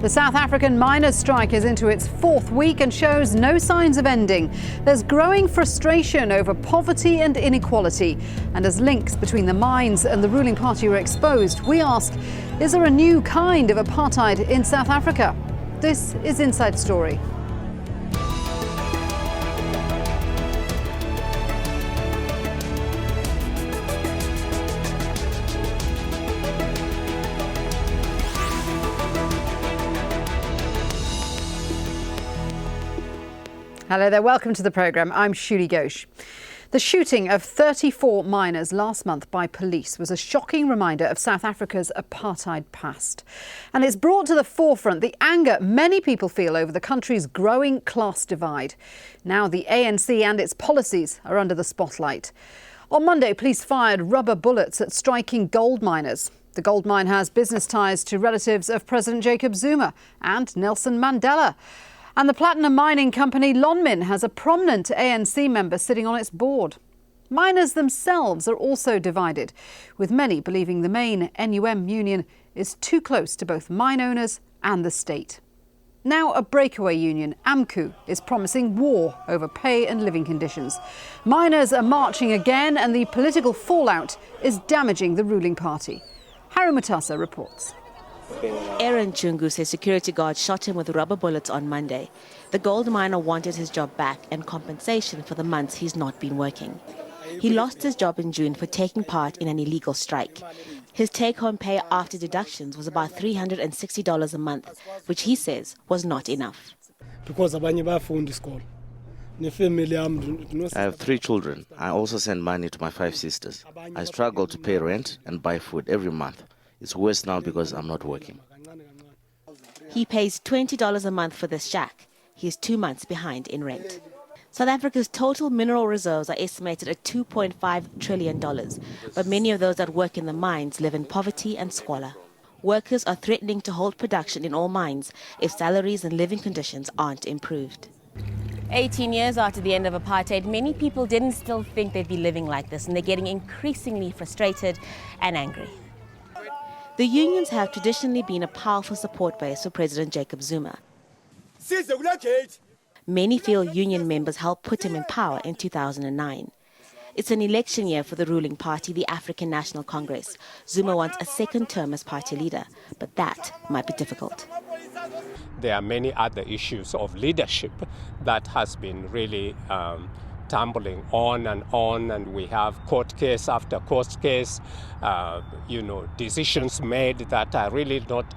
The South African miners' strike is into its fourth week and shows no signs of ending. There's growing frustration over poverty and inequality. And as links between the mines and the ruling party are exposed, we ask, is there a new kind of apartheid in South Africa? This is Inside Story. Hello there, welcome to the programme. I'm Shiulie Ghosh. The shooting of 34 miners last month by police was a shocking reminder of South Africa's apartheid past. And it's brought to the forefront the anger many people feel over the country's growing class divide. Now the ANC and its policies are under the spotlight. On Monday, police fired rubber bullets at striking gold miners. The gold mine has business ties to relatives of President Jacob Zuma and Nelson Mandela. And the platinum mining company Lonmin has a prominent ANC member sitting on its board. Miners themselves are also divided, with many believing the main NUM union is too close to both mine owners and the state. Now a breakaway union, AMCU, is promising war over pay and living conditions. Miners are marching again and the political fallout is damaging the ruling party. Harry Mutasa reports. Aaron Chungu says security guards shot him with rubber bullets on Monday. The gold miner wanted his job back and compensation for the months he's not been working. He lost his job in June for taking part in an illegal strike. His take-home pay after deductions was about $360 a month, which he says was not enough. Because I have 3 children. I also send money to my 5 sisters. I struggle to pay rent and buy food every month. It's worse now because I'm not working. He pays $20 a month for this shack. He is 2 months behind in rent. South Africa's total mineral reserves are estimated at $2.5 trillion, but many of those that work in the mines live in poverty and squalor. Workers are threatening to halt production in all mines if salaries and living conditions aren't improved. 18 years after the end of apartheid, many people didn't still think they'd be living like this, and they're getting increasingly frustrated and angry. The unions have traditionally been a powerful support base for President Jacob Zuma. Many feel union members helped put him in power in 2009. It's an election year for the ruling party, the African National Congress. Zuma wants a second term as party leader, but that might be difficult. There are many other issues of leadership that has been really tumbling on, and we have court case after court case, decisions made that are really not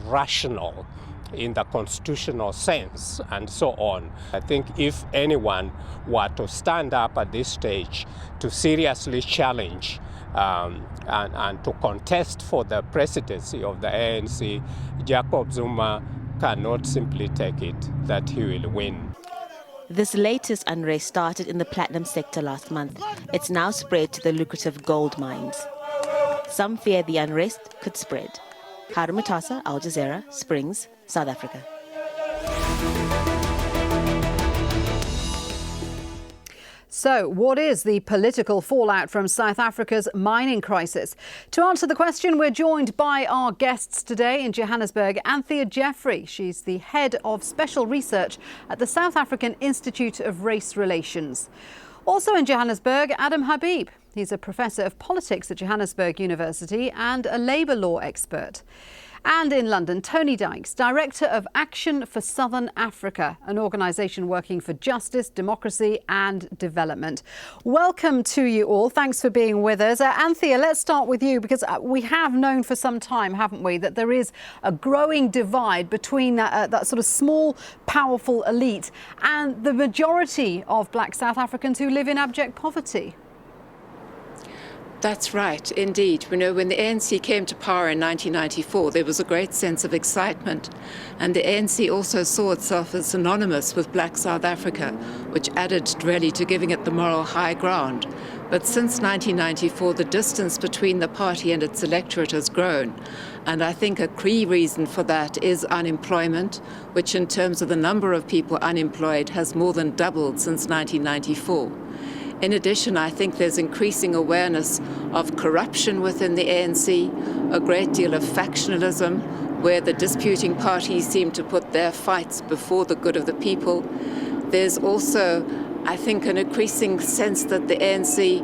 rational in the constitutional sense, and so on. I think if anyone were to stand up at this stage to seriously challenge and to contest for the presidency of the ANC, Jacob Zuma cannot simply take it that he will win. This latest unrest started in the platinum sector last month. It's now spread to the lucrative gold mines. Some fear the unrest could spread. Harry Mutasa, Al Jazeera, Springs, South Africa. So, what is the political fallout from South Africa's mining crisis? To answer the question, we're joined by our guests today in Johannesburg, Anthea Jeffery. She's the head of special research at the South African Institute of Race Relations. Also in Johannesburg, Adam Habib. He's a professor of politics at Johannesburg University and a labour law expert. And in London, Tony Dykes, Director of Action for Southern Africa, an organisation working for justice, democracy and development. Welcome to you all. Thanks for being with us. Anthea, let's start with you, because we have known for some time, haven't we, that there is a growing divide between that sort of small, powerful elite and the majority of black South Africans who live in abject poverty. That's right, indeed. You know, when the ANC came to power in 1994, there was a great sense of excitement. And the ANC also saw itself as synonymous with black South Africa, which added really to giving it the moral high ground. But since 1994, the distance between the party and its electorate has grown. And I think a key reason for that is unemployment, which in terms of the number of people unemployed has more than doubled since 1994. In addition, I think there's increasing awareness of corruption within the ANC, a great deal of factionalism, where the disputing parties seem to put their fights before the good of the people. There's also, I think, an increasing sense that the ANC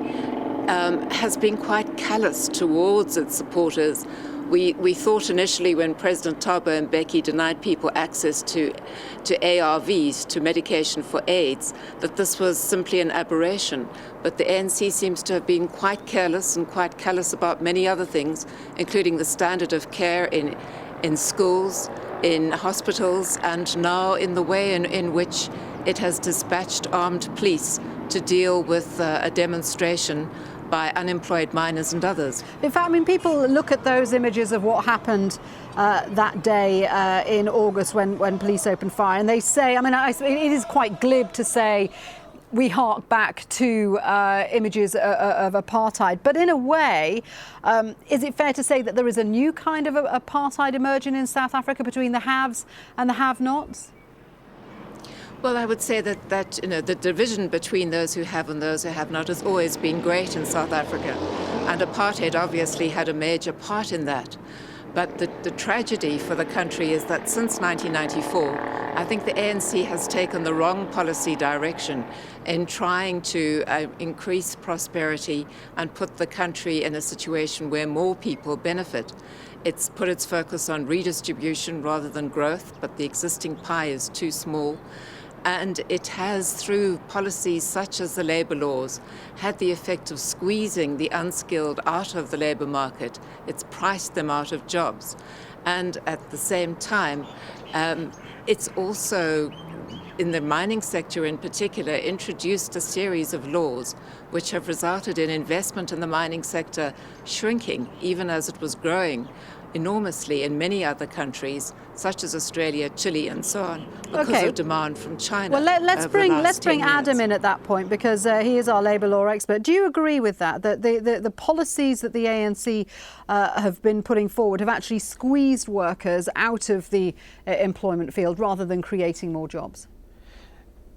has been quite callous towards its supporters. We thought initially when President Thabo Mbeki denied people access to ARVs, to medication for AIDS, that this was simply an aberration. But the ANC seems to have been quite careless and quite callous about many other things, including the standard of care in schools, in hospitals, and now in the way in which it has dispatched armed police to deal with a demonstration by unemployed miners and others. In fact, I mean, people look at those images of what happened that day in August when police opened fire, and they say, I mean, it is quite glib to say we hark back to images of apartheid, but in a way, is it fair to say that there is a new kind of apartheid emerging in South Africa between the haves and the have-nots? Well, I would say that the division between those who have and those who have not has always been great in South Africa, and apartheid obviously had a major part in that. But the tragedy for the country is that since 1994, I think the ANC has taken the wrong policy direction in trying to increase prosperity and put the country in a situation where more people benefit. It's put its focus on redistribution rather than growth, but the existing pie is too small. And it has, through policies such as the labour laws, had the effect of squeezing the unskilled out of the labour market. It's priced them out of jobs. And at the same time, it's also, in the mining sector in particular, introduced a series of laws which have resulted in investment in the mining sector shrinking, even as it was growing enormously in many other countries, such as Australia, Chile, and so on, because of demand from China. Well, let's bring Adam in at that point, because he is our labour law expert. Do you agree with that the policies that the ANC have been putting forward have actually squeezed workers out of the employment field rather than creating more jobs?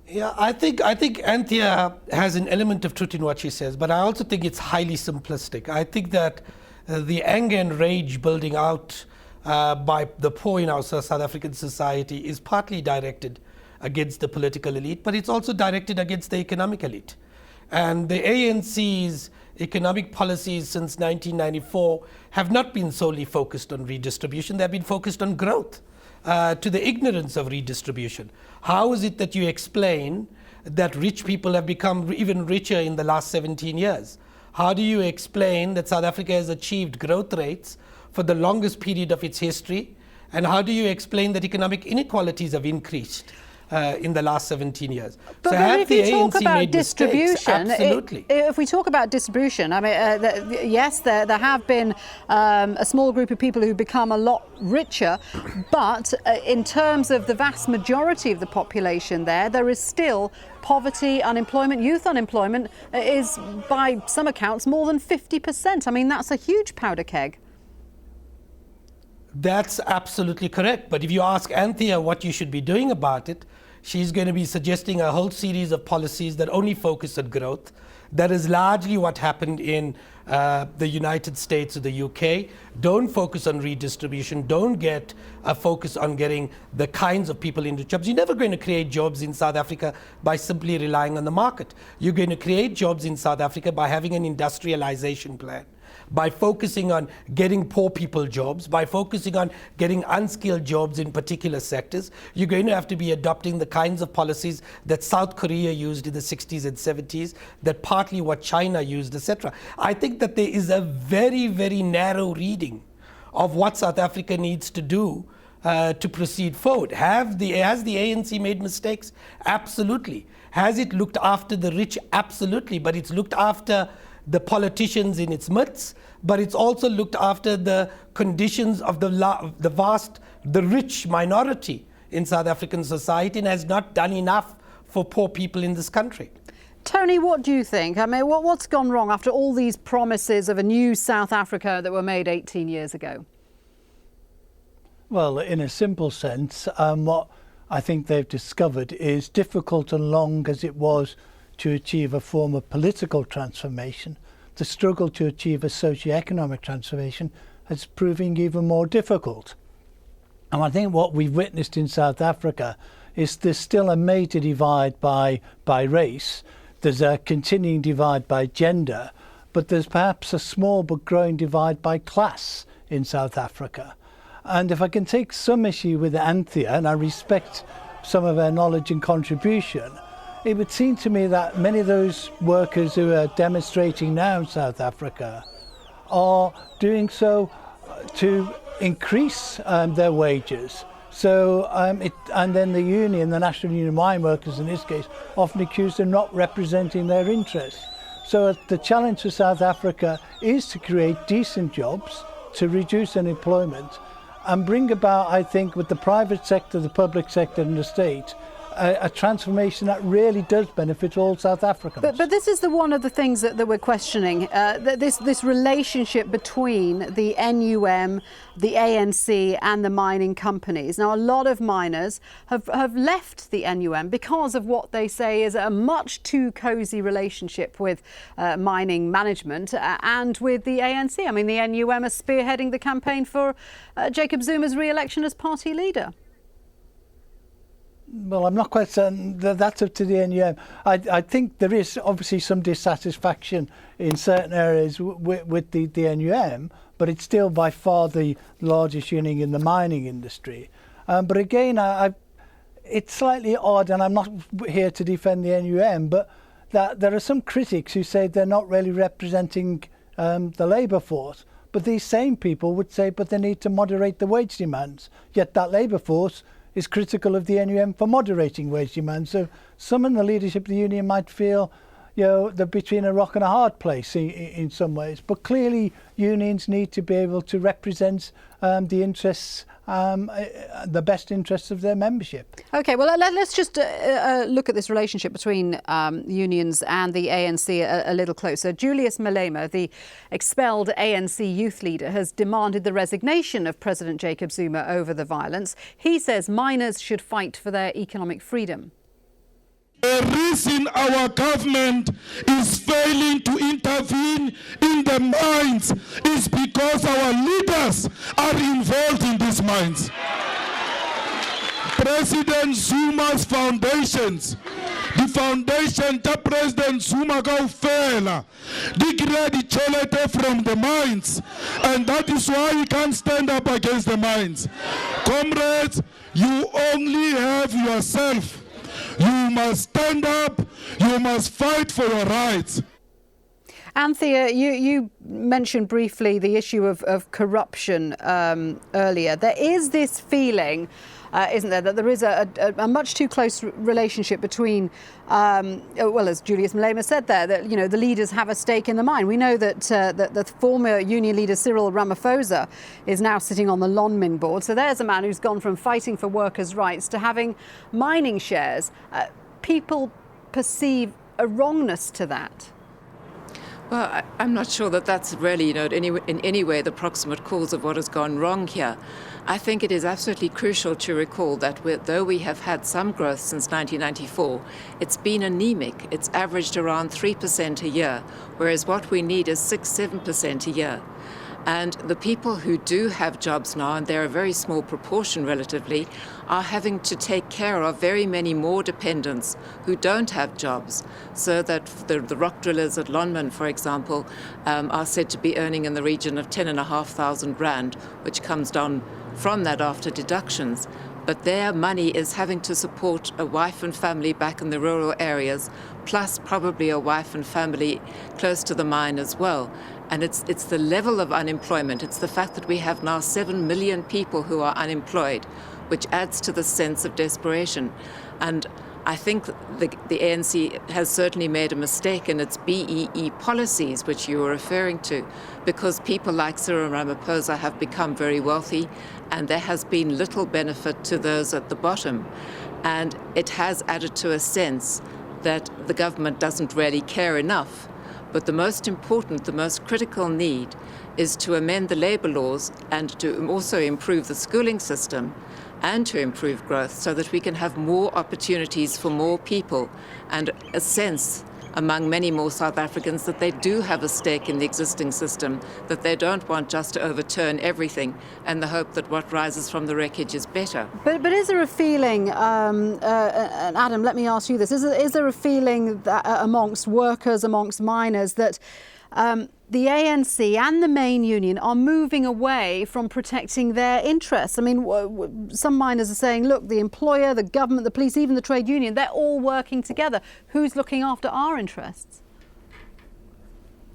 Yeah, I think Anthea has an element of truth in what she says, but I also think it's highly simplistic. I think that the anger and rage building out by the poor in our South African society is partly directed against the political elite, but it's also directed against the economic elite. And the ANC's economic policies since 1994 have not been solely focused on redistribution, they've been focused on growth, to the ignorance of redistribution. How is it that you explain that rich people have become even richer in the last 17 years? How do you explain that South Africa has achieved growth rates for the longest period of its history? And how do you explain that economic inequalities have increased in the last 17 years? But so have if the you talk ANC about made distribution, mistakes? Absolutely. If we talk about distribution, I mean, yes, there have been a small group of people who become a lot richer, but in terms of the vast majority of the population there is still poverty, unemployment. Youth unemployment is, by some accounts, more than 50%. I mean, that's a huge powder keg. That's absolutely correct. But if you ask Anthea what you should be doing about it, she's going to be suggesting a whole series of policies that only focus on growth. That is largely what happened in the United States or the UK. Don't focus on redistribution. Don't get a focus on getting the kinds of people into jobs. You're never going to create jobs in South Africa by simply relying on the market. You're going to create jobs in South Africa by having an industrialization plan, by focusing on getting poor people jobs, by focusing on getting unskilled jobs in particular sectors. You're going to have to be adopting the kinds of policies that South Korea used in the 60s and 70s, that partly what China used, etc. I think that there is a very, very narrow reading of what South Africa needs to do to proceed forward. Has the ANC made mistakes? Absolutely. Has it looked after the rich? Absolutely. But it's looked after the politicians in its midst, but it's also looked after the conditions of the rich minority in South African society, and has not done enough for poor people in this country. Tony, what do you think? I mean, what's gone wrong after all these promises of a new South Africa that were made 18 years ago? Well, in a simple sense, what I think they've discovered is, difficult and long as it was to achieve a form of political transformation, the struggle to achieve a socio-economic transformation is proving even more difficult. And I think what we've witnessed in South Africa is there's still a major divide by race. There's a continuing divide by gender, but there's perhaps a small but growing divide by class in South Africa. And if I can take some issue with Anthea, and I respect some of her knowledge and contribution, it would seem to me that many of those workers who are demonstrating now in South Africa are doing so to increase their wages. So, and then the union, the National Union of Mine Workers in this case, often accused of not representing their interests. So the challenge for South Africa is to create decent jobs, to reduce unemployment, and bring about, I think, with the private sector, the public sector and the state, a transformation that really does benefit all South Africans. But this is one of the things that we're questioning, this relationship between the NUM, the ANC and the mining companies. Now, a lot of miners have left the NUM because of what they say is a much too cosy relationship with mining management and with the ANC. I mean, the NUM is spearheading the campaign for Jacob Zuma's re-election as party leader. Well, I'm not quite certain that's up to the NUM. I think there is obviously some dissatisfaction in certain areas with the NUM, but it's still by far the largest union in the mining industry. But again, it's slightly odd, and I'm not here to defend the NUM, but that there are some critics who say they're not really representing the labour force. But these same people would say, but they need to moderate the wage demands. Yet that labour force is critical of the NUM for moderating wage demand. So some in the leadership of the union might feel, they're between a rock and a hard place in some ways. But clearly unions need to be able to represent the interests, the best interests of their membership. OK, well, let's just look at this relationship between unions and the ANC a little closer. Julius Malema, the expelled ANC youth leader, has demanded the resignation of President Jacob Zuma over the violence. He says miners should fight for their economic freedom. The reason our government is failing to intervene in the mines is because our leaders are involved in these mines. President Zuma's foundations, the foundation that President Zuma Gaufela, declared the from the mines, and that is why he can't stand up against the mines. Comrades, you only have yourself. You must stand up, you must fight for your rights. Anthea, you mentioned briefly the issue of corruption earlier. There is this feeling, isn't there, that there is a much too close relationship between, well, as Julius Malema said there, that the leaders have a stake in the mine. We know that the former union leader Cyril Ramaphosa is now sitting on the Lonmin board. So there's a man who's gone from fighting for workers' rights to having mining shares. People perceive a wrongness to that. Well, I'm not sure that that's really, in any way the proximate cause of what has gone wrong here. I think it is absolutely crucial to recall that though we have had some growth since 1994, it's been anemic. It's averaged around 3% a year, whereas what we need is 6-7% a year. And the people who do have jobs now, and they're a very small proportion relatively, are having to take care of very many more dependents who don't have jobs. So that the rock drillers at Lonmin, for example, are said to be earning in the region of 10,500 rand, which comes down from that after deductions. But their money is having to support a wife and family back in the rural areas, plus probably a wife and family close to the mine as well. And it's the level of unemployment. It's the fact that we have now 7 million people who are unemployed, which adds to the sense of desperation. And I think the ANC has certainly made a mistake in its BEE policies, which you were referring to, because people like Cyril Ramaphosa have become very wealthy, and there has been little benefit to those at the bottom. And it has added to a sense that the government doesn't really care enough. But the most important, the most critical need is to amend the labour laws and to also improve the schooling system and to improve growth so that we can have more opportunities for more people and a sense among many more South Africans that they do have a stake in the existing system, that they don't want just to overturn everything and the hope that what rises from the wreckage is better. But is there a feeling, and Adam, let me ask you this, is there a feeling that, amongst workers, amongst miners, that the ANC and the main union are moving away from protecting their interests? I mean, some miners are saying, look, the employer, the government, the police, even the trade union, they're all working together. Who's looking after our interests?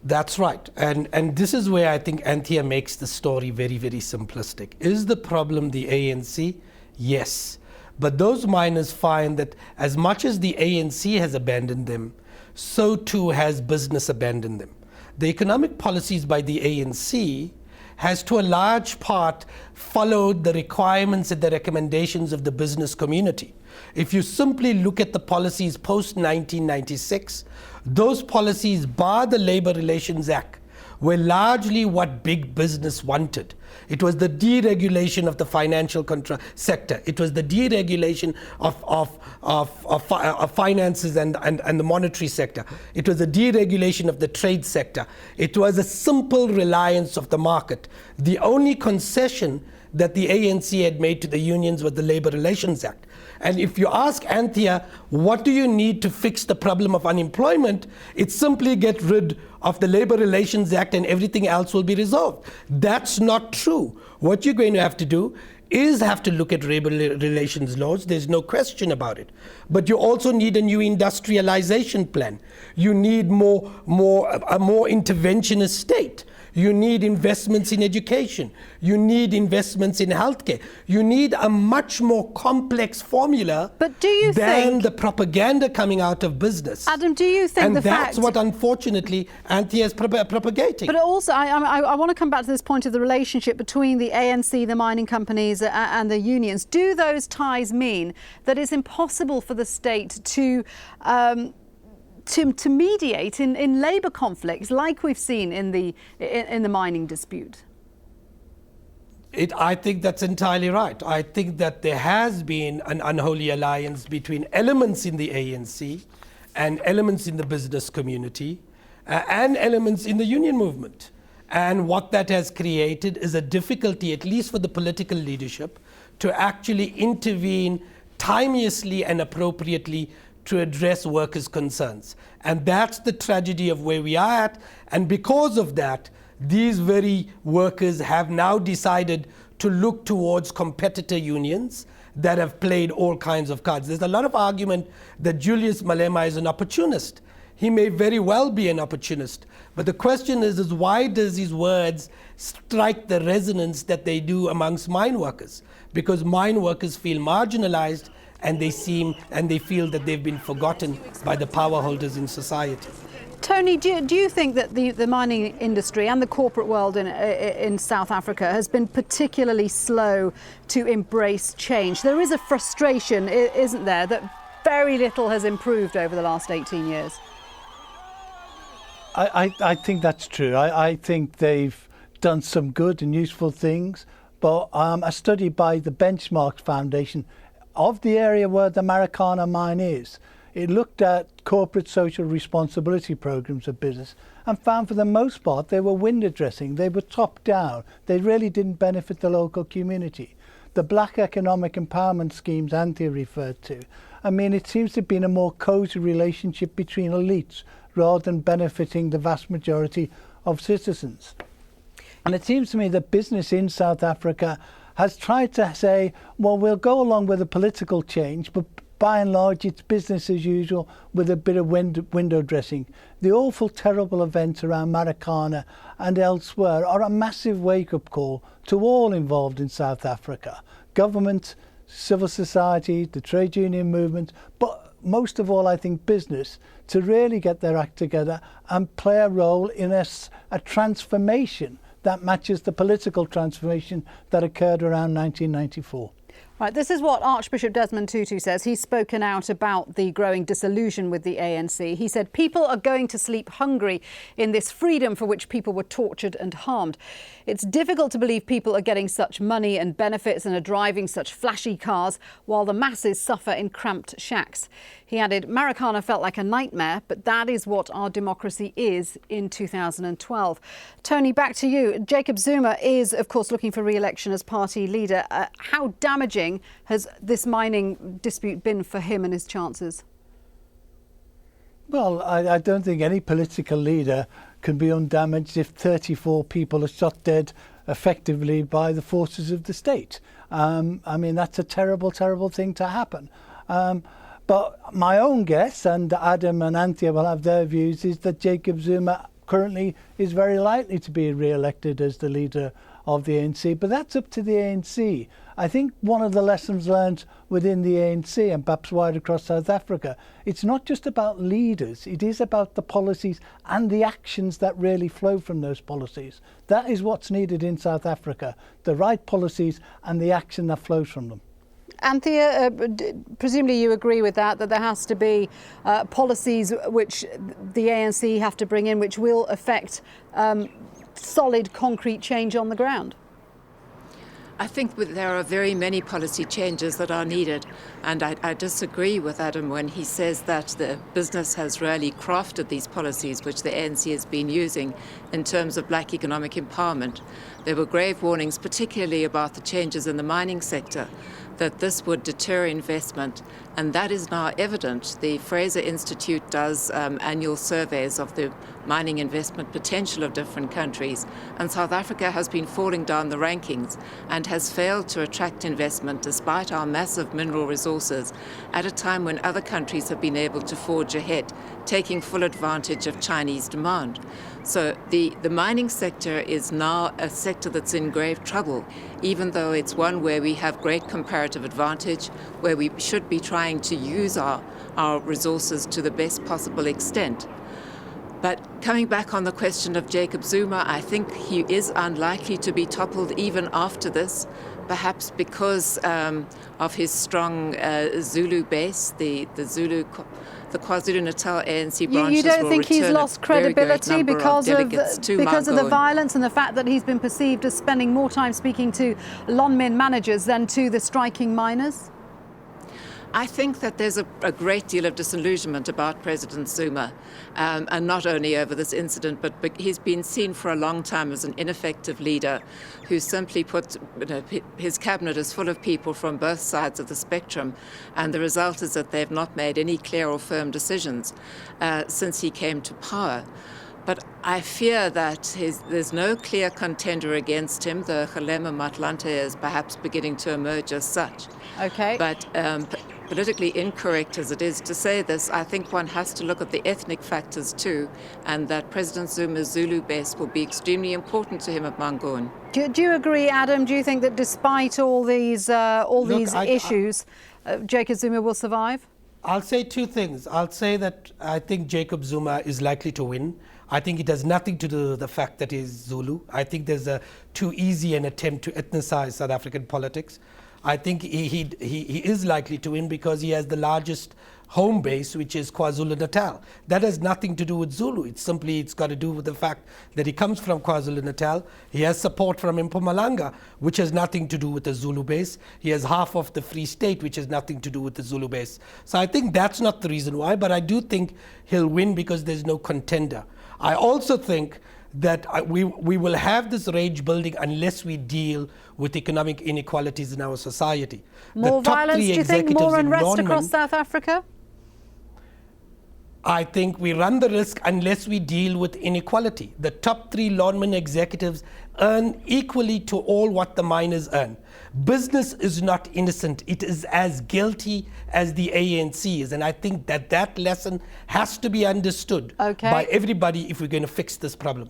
That's right. And this is where I think Anthea makes the story very, very simplistic. Is the problem the ANC? Yes. But those miners find that as much as the ANC has abandoned them, so too has business abandoned them. The economic policies by the ANC has to a large part followed the requirements and the recommendations of the business community. If you simply look at the policies post-1996, those policies, bar the Labour Relations Act, were largely what big business wanted. It was the deregulation of the financial sector. It was the deregulation of finances and the monetary sector. It was the deregulation of the trade sector. It was a simple reliance of the market. The only concession that the ANC had made to the unions was the Labour Relations Act. And if you ask Anthea, what do you need to fix the problem of unemployment? It's simply get rid of the Labour Relations Act and everything else will be resolved. That's not true. What you're going to have to do is have to look at labor relations laws. There's no question about it. But you also need a new industrialization plan. You need a more interventionist state. You need investments in education. You need investments in healthcare. You need a much more complex formula than the propaganda coming out of business. Adam, do you think that's what, unfortunately, Anthea is propagating. But also, I want to come back to this point of the relationship between the ANC, the mining companies, and the unions. Do those ties mean that it's impossible for the state to mediate in labour conflicts like we've seen in the mining dispute? I think that's entirely right. I think that there has been an unholy alliance between elements in the ANC and elements in the business community and elements in the union movement. And what that has created is a difficulty, at least for the political leadership, to actually intervene timeously and appropriately to address workers' concerns. And that's the tragedy of where we are at. And because of that, these very workers have now decided to look towards competitor unions that have played all kinds of cards. There's a lot of argument that Julius Malema is an opportunist. He may very well be an opportunist. But the question is why does his words strike the resonance that they do amongst mine workers? Because mine workers feel marginalized and they feel that they've been forgotten by the power holders in society. Tony, do you think that the mining industry and the corporate world in South Africa has been particularly slow to embrace change? There is a frustration, isn't there, that very little has improved over the last 18 years? I think that's true. I think they've done some good and useful things, but a study by the Benchmarks Foundation of the area where the Marikana mine is, it looked at corporate social responsibility programs of business and found for the most part they were window dressing, they were top down, they really didn't benefit the local community. The black economic empowerment schemes Anthea referred to, I mean, it seems to have been a more cosy relationship between elites rather than benefiting the vast majority of citizens. And it seems to me that business in South Africa has tried to say, well, we'll go along with a political change, but by and large, it's business as usual with a bit of window dressing. The awful, terrible events around Marikana and elsewhere are a massive wake-up call to all involved in South Africa. Government, civil society, the trade union movement, but most of all, I think business, to really get their act together and play a role in a transformation that matches the political transformation that occurred around 1994. Right, this is what Archbishop Desmond Tutu says. He's spoken out about the growing disillusion with the ANC. He said people are going to sleep hungry in this freedom for which people were tortured and harmed. It's difficult to believe people are getting such money and benefits and are driving such flashy cars while the masses suffer in cramped shacks. He added, Marikana felt like a nightmare, but that is what our democracy is in 2012. Tony, back to you. Jacob Zuma is, of course, looking for re-election as party leader. How damaging has this mining dispute been for him and his chances? Well, I don't think any political leader can be undamaged if 34 people are shot dead effectively by the forces of the state. I mean, that's a terrible, terrible thing to happen. But my own guess, and Adam and Anthea will have their views, is that Jacob Zuma currently is very likely to be re-elected as the leader of the ANC, but that's up to the ANC. I think one of the lessons learned within the ANC and perhaps wide across South Africa, it's not just about leaders, it is about the policies and the actions that really flow from those policies. That is what's needed in South Africa, the right policies and the action that flows from them. Anthea, presumably you agree with that there has to be policies which the ANC have to bring in which will affect solid, concrete change on the ground. I think there are very many policy changes that are needed, and I disagree with Adam when he says that the business has really crafted these policies which the ANC has been using in terms of black economic empowerment. There were grave warnings, particularly about the changes in the mining sector, that this would deter investment, and that is now evident. The Fraser Institute does annual surveys of the mining investment potential of different countries, and South Africa has been falling down the rankings and has failed to attract investment despite our massive mineral resources at a time when other countries have been able to forge ahead, taking full advantage of Chinese demand. So the mining sector is now a sector that's in grave trouble, even though it's one where we have great comparative advantage, where we should be trying to use our resources to the best possible extent. But coming back on the question of Jacob Zuma, I think he is unlikely to be toppled even after this, perhaps because of his strong Zulu base, the KwaZulu-Natal ANC branches. You don't think he's lost credibility because of the violence and the fact that he's been perceived as spending more time speaking to Lonmin managers than to the striking miners? I think that there's a great deal of disillusionment about President Zuma, and not only over this incident, but he's been seen for a long time as an ineffective leader who simply his cabinet is full of people from both sides of the spectrum, and the result is that they've not made any clear or firm decisions since he came to power. But I fear that there's no clear contender against him, though Kgalema Motlanthe is perhaps beginning to emerge as such. Okay. But politically incorrect as it is to say this, I think one has to look at the ethnic factors too, and that President Zuma's Zulu base will be extremely important to him at Mangoon. Do you agree, Adam? Do you think that despite all these issues, Jacob Zuma will survive? I'll say two things. I'll say that I think Jacob Zuma is likely to win. I think it has nothing to do with the fact that he's Zulu. I think there's too easy an attempt to ethnicize South African politics. I think he is likely to win because he has the largest home base, which is KwaZulu-Natal. That has nothing to do with Zulu. It's got to do with the fact that he comes from KwaZulu-Natal. He has support from Mpumalanga, which has nothing to do with the Zulu base. He has half of the Free State, which has nothing to do with the Zulu base. So I think that's not the reason why, but I do think he'll win because there's no contender. I also think that we will have this rage building unless we deal with economic inequalities in our society. More violence, do you think? More unrest across South Africa? I think we run the risk unless we deal with inequality. The top 3 Lonmin executives earn equally to all what the miners earn. Business is not innocent. It is as guilty as the ANC is. And I think that lesson has to be understood by everybody if we're going to fix this problem.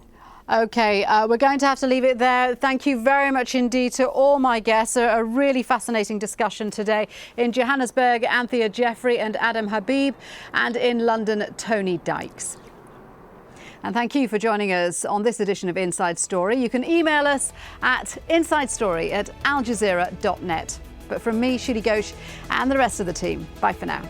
OK, we're going to have to leave it there. Thank you very much indeed to all my guests. A really fascinating discussion today. In Johannesburg, Anthea Jeffery and Adam Habib, and in London, Tony Dykes. And thank you for joining us on this edition of Inside Story. You can email us at insidestory@aljazeera.net. But from me, Shiulie Ghosh, and the rest of the team, bye for now.